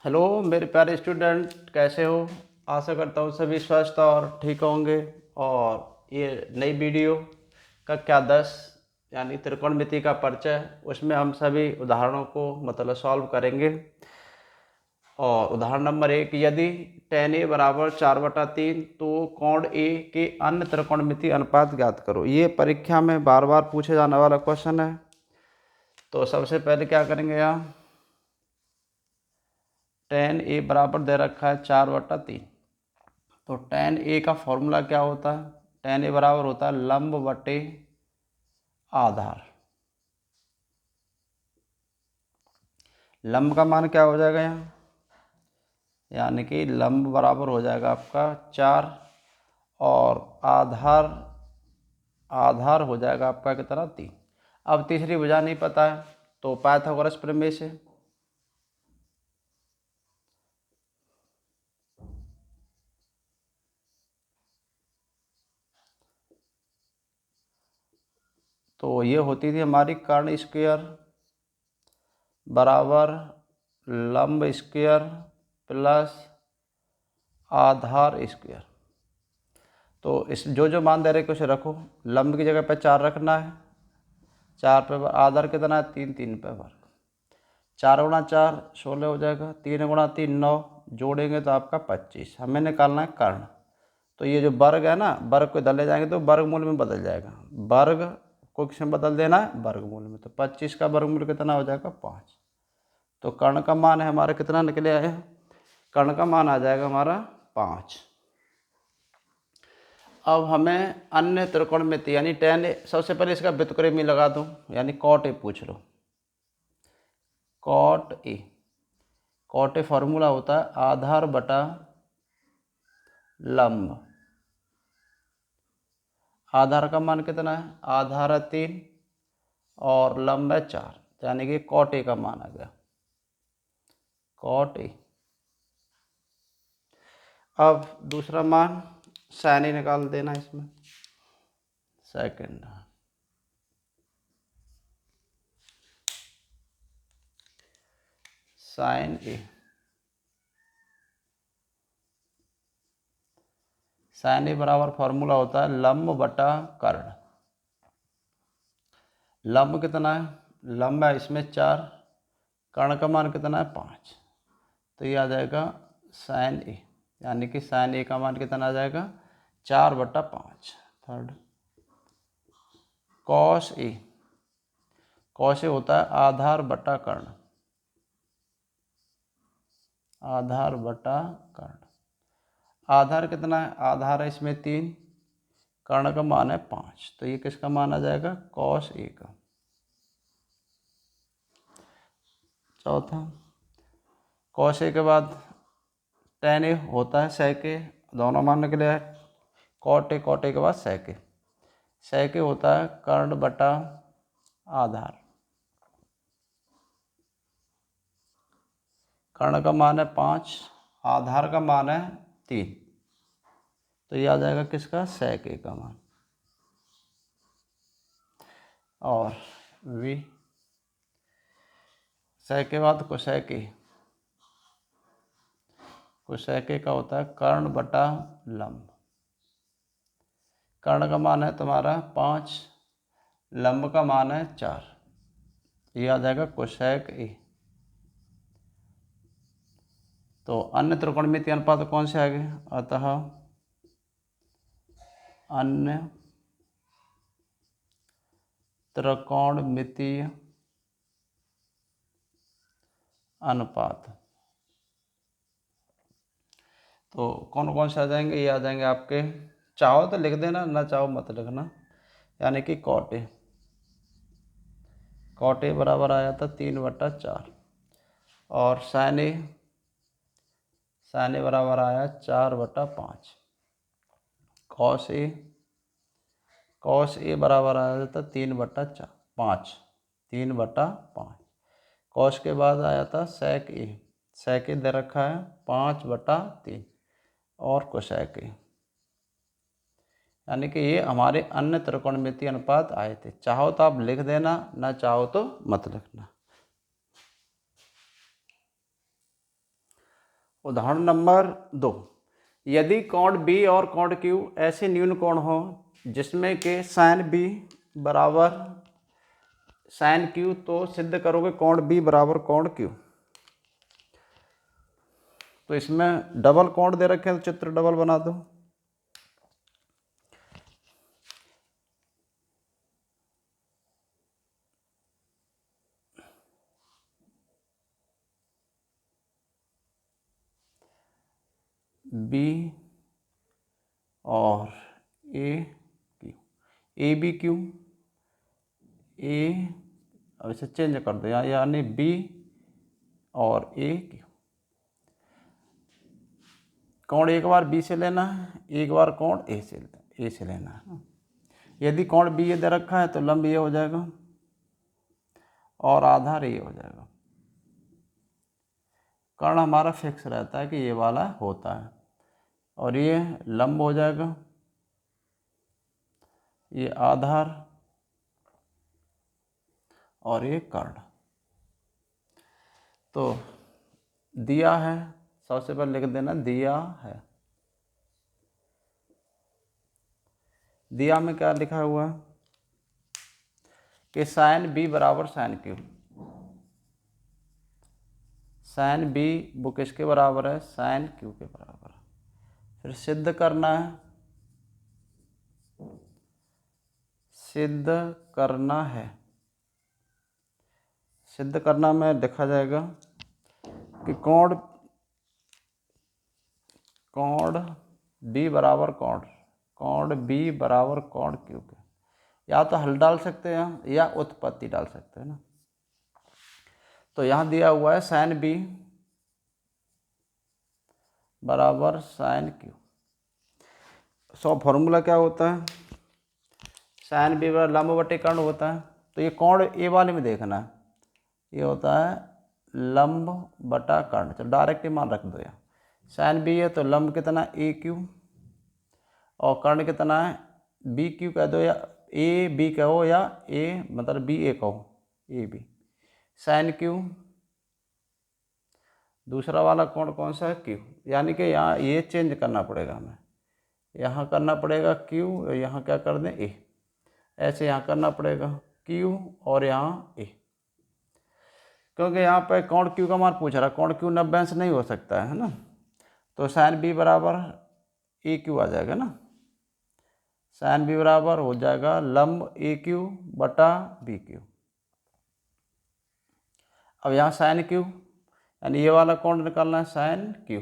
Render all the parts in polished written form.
Hello मेरे प्यारे student, कैसे हो। आशा करता हूँ सभी स्वस्थ और ठीक होंगे। और ये नई वीडियो कक्षा 10 यानी त्रिकोणमिति का परिचय, उसमें हम सभी उदाहरणों को सॉल्व करेंगे। और उदाहरण नंबर 1, यदि tan A बराबर 4/3 तो कोण ए के अन्य त्रिकोणमिति अनुपात ज्ञात करो। ये परीक्षा में बार बार पूछे जाने वाला क्वेश्चन है। तो सबसे पहले क्या करेंगे, यहाँ tan A बराबर दे रखा है 4/3। तो tan A का फॉर्मूला क्या होता है? tan A बराबर होता है लंब बटे आधार। लंब का मान क्या हो जाएगा यहाँ, यानी कि लंब बराबर हो जाएगा आपका 4 और आधार हो जाएगा आपका कितना, 3। अब तीसरी भुजा नहीं पता है तो पाइथागोरस प्रमेय से तो ये होती थी हमारी कर्ण स्क्वायर बराबर लंब स्क्वायर प्लस आधार स्क्वायर। तो इस जो मान दे रहे हैं उसे रखो। लंब की जगह पे 4 रखना है, 4 पे आधार कितना है, 3, 3 पे वर्ग। 4 गुणा 4 16 हो जाएगा, 3 गुणा 3 9, जोड़ेंगे तो आपका 25। हमें निकालना है कर्ण। तो ये जो वर्ग है ना, वर्ग को इधर ले जाएंगे तो वर्गमूल में बदल जाएगा। वर्ग को किसमें बदल देना है, वर्गमूल में। तो 25 का वर्गमूल कितना हो जाएगा, 5। तो कर्ण का मान है हमारा कितना निकले आए, कर्ण का मान आ जाएगा हमारा 5। अब हमें अन्य त्रिकोणमिति यानी tan A, सबसे पहले इसका व्युत्क्रमी लगा दूं, यानी cot A पूछ लो। cot A फॉर्मूला होता है आधार बटा लंब। आधार का मान कितना है, आधार है 3 और लंब है 4, यानी कि cot A का मान आ गया, cot A। अब दूसरा मान sin A निकाल देना इसमें, second sin A। sin A बराबर फॉर्मूला होता है लंब बटा कर्ण। लंब कितना है, लंब है इसमें 4, कर्ण का मान कितना है 5। तो ये आ जाएगा sin A, यानी कि sin A का मान कितना आ जाएगा, 4/5। Third cos A, cos A होता है आधार बटा कर्ण, आधार बटा कर्ण। आधार कितना है, आधार है इसमें 3, कर्ण का मान है 5। तो ये किसका मान आ जाएगा, cos A का। चौथा cos A के बाद tan A होता है sec A, दोनों मान निकले हैं। cot A के बाद sec A होता है कर्ण बटा आधार। कर्ण का मान है 5, आधार का मान है 3। तो ये आ जाएगा किसका, sec A का मान। और v sec के बाद cosec A, cosec A का होता है कर्ण बटा लंब। कर्ण का मान है तुम्हारा 5, लंब का मान है 4। ये आ जाएगा cosec A। तो अन्य त्रिकोणमितीय अनुपात कौन से आ गए, अतः अन्य त्रिकोणमितीय अनुपात तो कौन कौन से आ जाएंगे, ये आ जाएंगे आपके, चाहो तो लिख देना, ना चाहो मत लिखना। यानी कि cot A बराबर आया था 3/4 और sin A बराबर आया 4/5। cos A बराबर आया था 3/5, 3/5। cos के बाद आया था sec A दे रखा है 5/3 और cosec A। यानी कि ये हमारे अन्य त्रिकोणमितीय अनुपात आए थे। चाहो तो आप लिख देना, ना चाहो तो मत लिखना। उदाहरण नंबर 2, यदि कोण बी और कोण क्यू ऐसे न्यून कोण हो जिसमें के साइन बी बराबर साइन क्यू, तो सिद्ध करोगे कोण बी बराबर कोण क्यू। तो इसमें डबल कोण दे रखे हैं, तो चित्र डबल बना दो। बी और ए क्यू, ए बी क्यू, ए, अब इसे चेंज कर दो यहाँ, यानी बी और ए क्यू। कोण एक बार बी से लेना है, एक बार कोण ए से लेना है। यदि कोण बी ये दे रखा है तो लंब ये हो जाएगा और आधार ये हो जाएगा। कर्ण हमारा फिक्स रहता है कि ये वाला होता है, और ये लंब हो जाएगा, ये आधार और ये कर्ण। तो दिया है, सबसे पहले लिख देना दिया है। दिया में क्या लिखा हुआ है कि साइन बी बराबर साइन क्यू। साइन बी वो किसके बराबर है, साइन क्यू के बराबर है। फिर सिद्ध करना है, सिद्ध करना है। सिद्ध करना में लिखा जाएगा कि कोण बी बराबर कोण बी बराबर कोण क्यू के, या तो हल डाल सकते हैं या उत्पत्ति डाल सकते हैं ना। तो यहाँ दिया हुआ है साइन बी बराबर साइन क्यू। सो फॉर्मूला क्या होता है, साइन बी बराबर लंब बटे कर्ण होता है। तो ये कोण ए वाले में देखना है, ये होता है लंब बटा कर्ण। चलो डायरेक्ट ही मान रख दो यहाँ, साइन बी है तो लंब कितना ए क्यू और कर्ण कितना है बी क्यू कह दो, या ए बी कहो, या ए मतलब बी ए कहो, ए बी। साइन क्यू, दूसरा वाला कोण कौन सा है क्यू, यानी कि यहाँ ये चेंज करना पड़ेगा हमें, यहाँ करना पड़ेगा क्यू, यहाँ क्या कर दें ए, ऐसे यहाँ करना पड़ेगा क्यू और यहाँ ए, क्योंकि यहाँ पे कोण क्यू का मान पूछ रहा है। कोण क्यू 90 अंश नहीं हो सकता है ना, तो साइन बी बराबर ए क्यू आ जाएगा ना। साइन बी बराबर हो जाएगा लंब ए क्यू बटा बी क्यू। अब यहाँ साइन क्यू यानी ये वाला कोण निकालना है, साइन क्यू,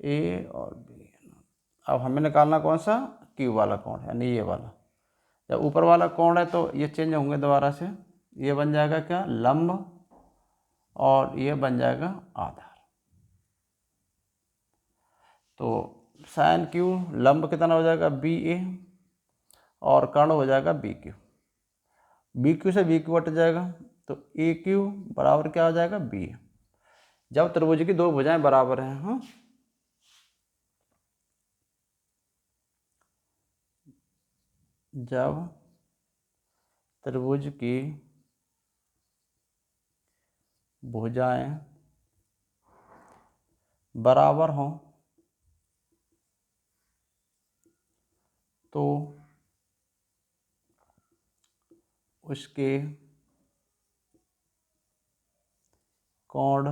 ए और बी। अब हमें निकालना कौन सा, क्यू वाला कोण यानी ये वाला। जब ऊपर वाला कोण है तो ये चेंज होंगे दोबारा से, ये बन जाएगा क्या लंब और ये बन जाएगा आधार। तो साइन क्यू लंब कितना हो जाएगा बी ए और कर्ण हो जाएगा बी क्यू। बी क्यू से बी क्यू हट जाएगा तो ए क्यू बराबर क्या हो जाएगा बी ए। जब त्रिभुज की दो भुजाएं बराबर हैं, हाँ, जब त्रिभुज की भुजाएं बराबर हों तो उसके कोण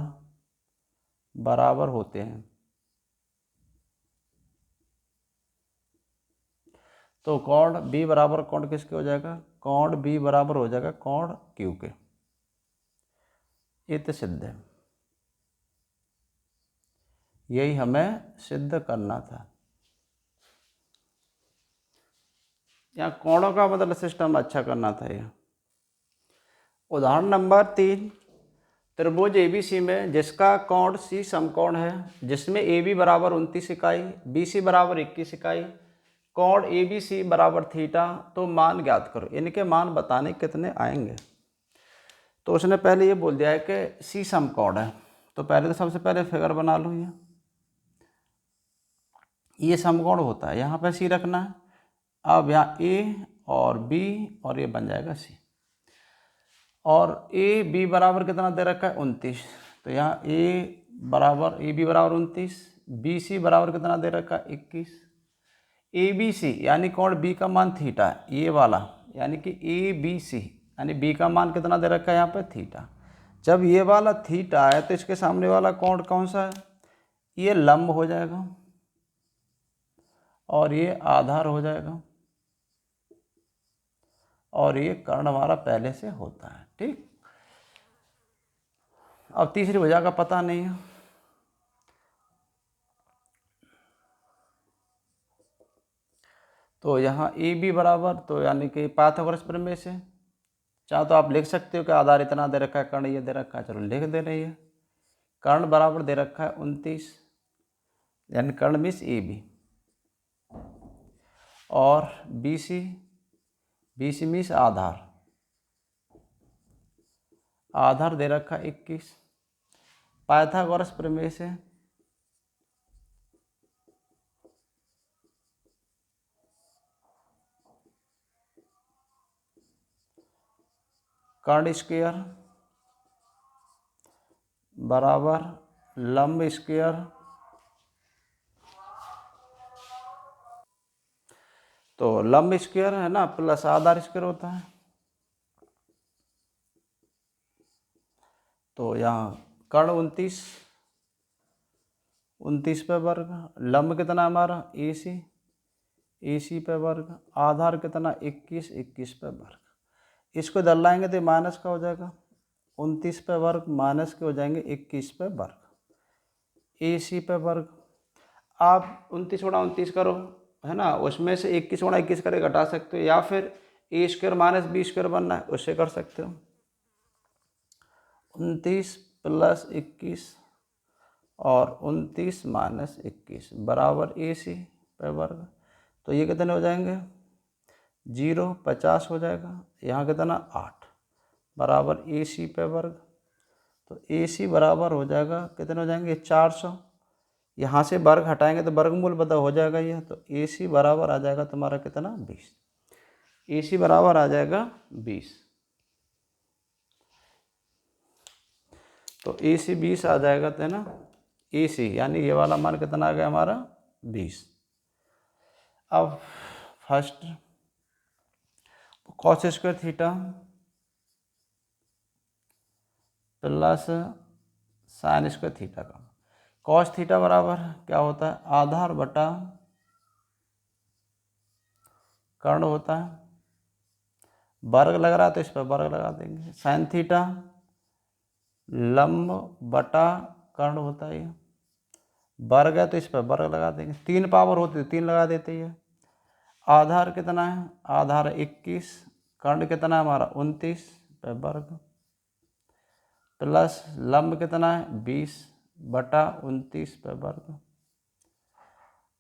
बराबर होते हैं। तो कोण बी बराबर कोण किसके हो जाएगा, कोण बी बराबर हो जाएगा कोण क्यू के। ये तो सिद्ध है, यही हमें सिद्ध करना था। यहाँ कोणों का मतलब सिस्टम अच्छा करना था। यह उदाहरण नंबर 3, त्रिभुज एबीसी में जिसका कोण सी समकोण है, जिसमें ए बी बराबर 29 इकाई, बी सी बराबर 21 इकाई, कोण ए बी सी बराबर थीटा, तो मान ज्ञात करो। इनके मान बताने कितने आएंगे। तो उसने पहले ये बोल दिया है कि सी समकोण है, तो पहले तो सबसे पहले फिगर बना लो। ये समकोण होता है, यहाँ पे सी रखना है। अब यहाँ ए और बी और ये बन जाएगा सी। और ए बी बराबर कितना दे रखा है 29। तो यहाँ ए बी बराबर 29, बी सी बराबर कितना दे रखा है 21। ए बी सी यानी कौन बी का मान थीटा है ये वाला, यानी कि ए बी सी यानी बी का मान कितना दे रखा है यहाँ पे थीटा। जब ये वाला थीटा है तो इसके सामने वाला कोण कौन सा है, ये लंब हो जाएगा और ये आधार हो जाएगा और ये कर्ण हमारा पहले से होता है। ठीक, अब तीसरी भुजा का पता नहीं है। तो यहाँ ए बी बराबर, तो यानी कि पाइथागोरस प्रमेय से चाहे तो आप लिख सकते हो कि आधार इतना दे रखा है, कर्ण ये दे रखा है, चलो लिख दे रही है। कर्ण बराबर दे रखा है 29, यानी कर्ण मीन्स ए बी, और बी सी मीन्स आधार, आधार दे रखा है 21। पाइथागोरस प्रमेय से कर्ण स्क्वायर बराबर लंब स्क्वायर, तो लंब स्क्वायर है ना प्लस आधार स्क्वायर होता है। तो यहाँ कर्ण 29 पे वर्ग, लंब कितना हमारा ए सी पे वर्ग, आधार कितना 21 पे वर्ग। इसको इधर लाएंगे तो माइनस का हो जाएगा, 29 पे वर्ग माइनस के हो जाएंगे 21 पे वर्ग, ए सी पे वर्ग। आप 29 गुणा 29 करो है ना, उसमें से 21 गुणा 21 करके घटा सकते हो, या फिर ए स्क्वायर माइनस बी स्क्वायर बनना है उससे कर सकते हो। 29 प्लस 21 और 29 माइनस 21 बराबर ए सी पे वर्ग। तो ये कितने हो जाएंगे 0 50 हो जाएगा, यहाँ कितना 8 बराबर ए सी पे वर्ग। तो ए सी बराबर हो जाएगा कितने हो जाएंगे 400, यहाँ से वर्ग हटाएंगे तो वर्गमूल बता हो जाएगा ये। तो ए सी बराबर आ जाएगा तुम्हारा कितना 20, ए सी बराबर आ जाएगा 20। तो ए सी 20 आ जाएगा तो है ना, ए सी यानी ये वाला मान कितना आ गया हमारा 20। अब first cos square theta plus sine square theta का कॉस थीटा बराबर क्या होता है आधार बटा कर्ण होता है, वर्ग लग रहा है तो इस पर वर्ग लगा देंगे। साइन थीटा लंब बटा कर्ण होता है, ये वर्ग है तो इस पर वर्ग लगा देंगे, 3 पावर होती है 3 लगा देते हैं। आधार कितना है, आधार 21, कर्ण कितना है हमारा 29 पे वर्ग, प्लस लंब कितना है 20 बटा 29 पे वर्ग।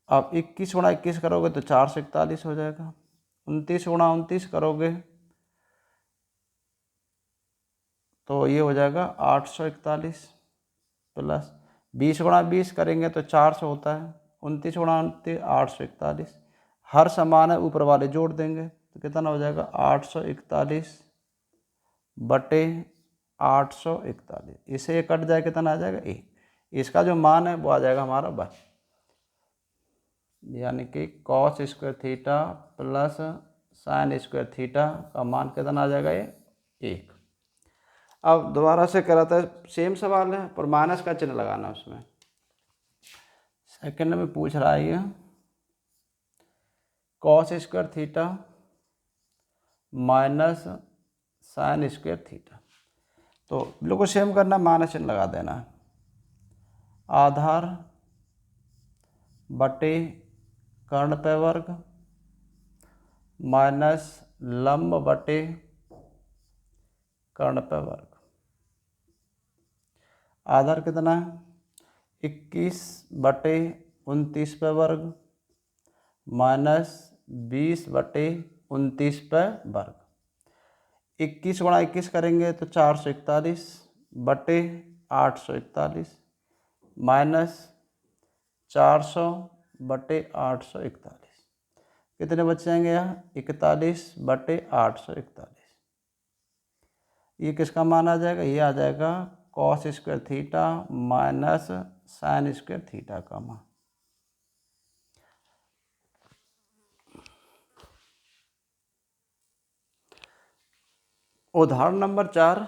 अब 21 गुणा 21 करोगे तो 441 हो जाएगा, 29 गुणा 29 करोगे तो ये हो जाएगा 841, प्लस 20 गुणा 20 करेंगे तो 400 होता है, 29 गुणा 29 841, हर समान है ऊपर वाले जोड़ देंगे तो कितना हो जाएगा 841 बटे 841, इसे ये कट जाए कितना आ जाएगा 1, इसका जो मान है वो आ जाएगा हमारा 1, यानी कि cos square theta plus sine square theta का मान कितना आ जाएगा ये 1। अब दोबारा से करा था सेम सवाल है पर माइनस का चिन्ह लगाना उसमें। सेकंड में पूछ रहा है ये cos square theta minus sine square theta, तो बिल्कुल सेम करना, माइनस चिन्ह लगा देना है। आधार बटे कर्ण पे वर्ग माइनस लंब बटे कर्ण पे वर्ग। आधार कितना है 21 बटे 29 पे वर्ग माइनस 20 बटे 29 पे वर्ग। 21 गुणा 21 करेंगे तो 441 बटे 841 माइनस 400 बटे 841, कितने बच जाएंगे यहाँ 41 बटे 841। ये किसका मान आ जाएगा, ये आ जाएगा cos square theta minus sine square theta का मान। उदाहरण नंबर 4,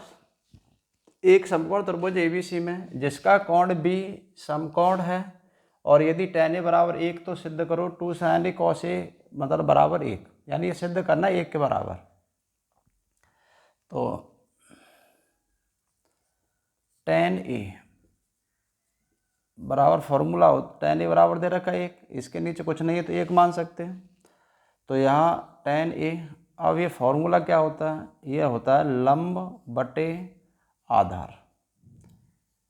एक समकोण त्रिभुज एबीसी में जिसका कोण बी समकोण है और यदि tan a बराबर 1 तो सिद्ध करो 2 sin a cos a मतलब बराबर 1, यानी ये सिद्ध करना 1 के बराबर। तो tan a बराबर फॉर्मूला tan a बराबर दे रखा है 1, इसके नीचे कुछ नहीं है तो 1 मान सकते हैं। तो यहाँ tan a, अब ये फॉर्मूला क्या होता है, ये होता है लंब बटे आधार।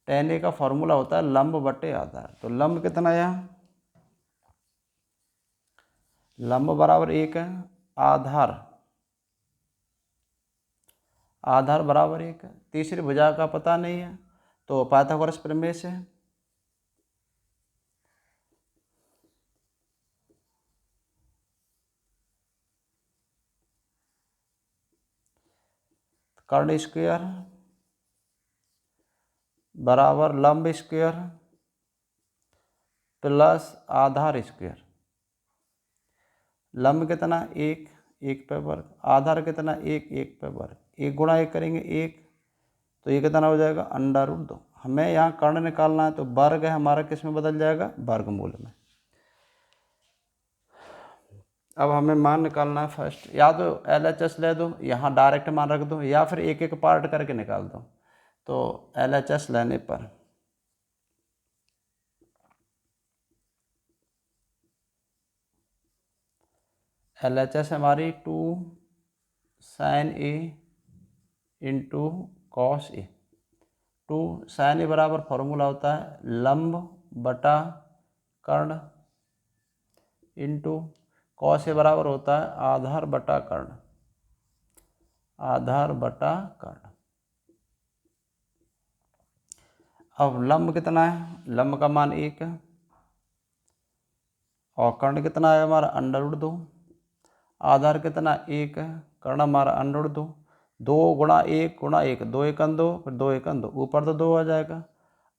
tan a का फॉर्मूला होता है लंब बटे आधार। तो लंब कितना है, यहाँ लंब बराबर 1 है, आधार बराबर 1 है। तीसरी भुजा का पता नहीं है तो पाइथागोरस प्रमेय से कर्ण स्क्वायर बराबर लंब स्क्वायर प्लस आधार स्क्वायर। लंब कितना 1, 1 पे वर्ग, आधार कितना 1, 1 पे वर्ग, 1 गुणा 1 करेंगे 1, तो ये कितना हो जाएगा √2। हमें यहाँ कर्ण निकालना है तो वर्ग है हमारा किस में बदल जाएगा, वर्गमूल में। अब हमें मान निकालना है फर्स्ट, या तो LHS ले दो, यहाँ डायरेक्ट मान रख दो, या फिर एक एक पार्ट करके निकाल दो। तो LHS लेने पर LHS हमारी 2 sin a into cos A. 2 sin a बराबर फॉर्मूला होता है लंब बटा कर्ण इंटू कॉस ए बराबर होता है आधार बटा कर्ण, आधार बटा कर्ण। अब लंब कितना है, लंब का मान 1 है और कर्ण कितना है हमारा √2, आधार कितना 1 है, कर्ण हमारा √2, 2 गुणा 1 गुणा 1, 2 1 2, फिर 2 1 2, ऊपर तो 2 आ जाएगा,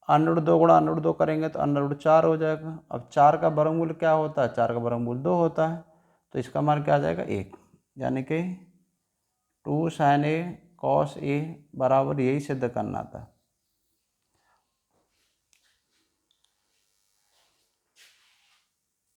√2 गुणा √2 करेंगे तो √4 हो जाएगा। अब 4 का वर्गमूल क्या होता है, 4 का वर्गमूल 2 होता है, तो इसका मान क्या आ जाएगा 1, यानी कि 2 sin a cos a बराबर यही सिद्ध करना था।